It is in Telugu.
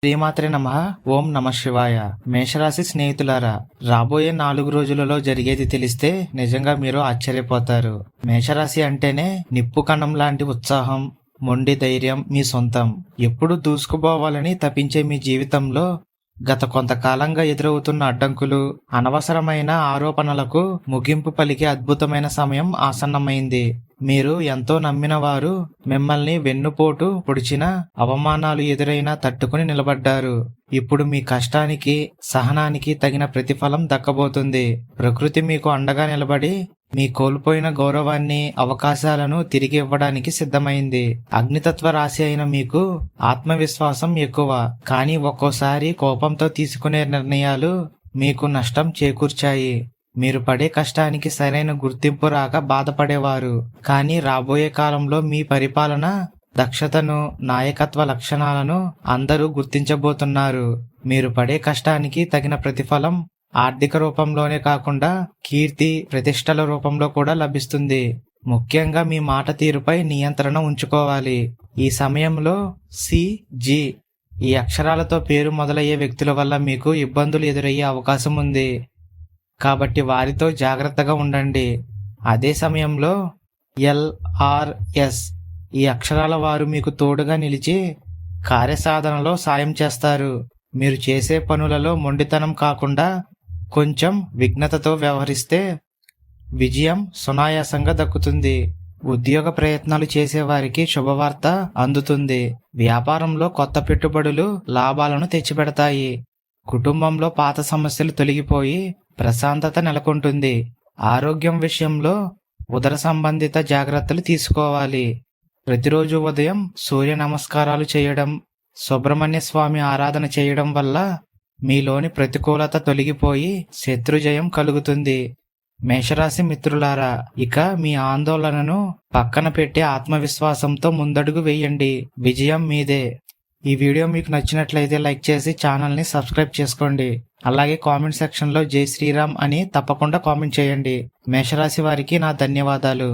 శ్రీమాత్రే నమః. ఓం నమః శివాయ. మేషరాశి స్నేహితులారా, రాబోయే 4 రోజులలో జరిగేది తెలిస్తే నిజంగా మీరు ఆశ్చర్యపోతారు. మేషరాశి అంటేనే నిప్పు కణం లాంటి ఉత్సాహం, మొండి ధైర్యం మీ సొంతం. ఎప్పుడు దూసుకుపోవాలని తపించే మీ జీవితంలో గత కొంతకాలంగా ఎదురవుతున్న అడ్డంకులు, అనవసరమైన ఆరోపణలకు ముగింపు పలికే అద్భుతమైన సమయం ఆసన్నమైంది. మీరు ఎంతో నమ్మిన వారు మిమ్మల్ని వెన్నుపోటు పొడిచిన, అవమానాలు ఎదురైనా తట్టుకుని నిలబడ్డారు. ఇప్పుడు మీ కష్టానికి, సహనానికి తగిన ప్రతిఫలం దక్కబోతుంది. ప్రకృతి మీకు అండగా నిలబడి మీ కోల్పోయిన గౌరవాన్ని, అవకాశాలను తిరిగి ఇవ్వడానికి సిద్ధమైంది. అగ్నితత్వ రాశి అయిన మీకు ఆత్మవిశ్వాసం ఎక్కువ, కానీ ఒక్కోసారి కోపంతో తీసుకునే నిర్ణయాలు మీకు నష్టం చేకూర్చాయి. మీరు పడే కష్టానికి సరైన గుర్తింపు రాక బాధపడేవారు. కానీ రాబోయే కాలంలో మీ పరిపాలన దక్షతను, నాయకత్వ లక్షణాలను అందరూ గుర్తించబోతున్నారు. మీరు పడే కష్టానికి తగిన ప్రతిఫలం ఆర్థిక రూపంలోనే కాకుండా కీర్తి, ప్రతిష్టల రూపంలో కూడా లభిస్తుంది. ముఖ్యంగా మీ మాట తీరుపై నియంత్రణ ఉంచుకోవాలి. ఈ సమయంలో సి.జి. ఈ అక్షరాలతో పేరు మొదలయ్యే వ్యక్తుల వల్ల మీకు ఇబ్బందులు ఎదురయ్యే అవకాశం ఉంది. కాబట్టి వారితో జాగ్రత్తగా ఉండండి. అదే సమయంలో ఎల్.ఆర్.ఎస్. ఈ అక్షరాల వారు మీకు తోడుగా నిలిచి కార్యసాధనలో సాయం చేస్తారు. మీరు చేసే పనులలో మొండితనం కాకుండా కొంచెం విఘ్నతతో వ్యవహరిస్తే విజయం సునాయాసంగా దక్కుతుంది. ఉద్యోగ ప్రయత్నాలు చేసేవారికి శుభవార్త అందుతుంది. వ్యాపారంలో కొత్త పెట్టుబడులు లాభాలను తెచ్చిపెడతాయి. కుటుంబంలో పాత సమస్యలు తొలగిపోయి ప్రశాంతత నెలకొంటుంది. ఆరోగ్యం విషయంలో ఉదర సంబంధిత జాగ్రత్తలు తీసుకోవాలి. ప్రతిరోజు ఉదయం సూర్య నమస్కారాలు చేయడం, సుబ్రహ్మణ్య స్వామి ఆరాధన చేయడం వల్ల మీలోని ప్రతికూలత తొలగిపోయి శత్రుజయం కలుగుతుంది. మేషరాశి మిత్రులారా, ఇక మీ ఆందోళనను పక్కన పెట్టి ఆత్మవిశ్వాసంతో ముందడుగు వేయండి. విజయం మీదే. ఈ వీడియో మీకు నచ్చినట్లయితే లైక్ చేసి ఛానల్ని సబ్స్క్రైబ్ చేసుకోండి. అలాగే కామెంట్ సెక్షన్లో జై శ్రీరామ్ అని తప్పకుండా కామెంట్ చేయండి. మేషరాశి వారికి నా ధన్యవాదాలు.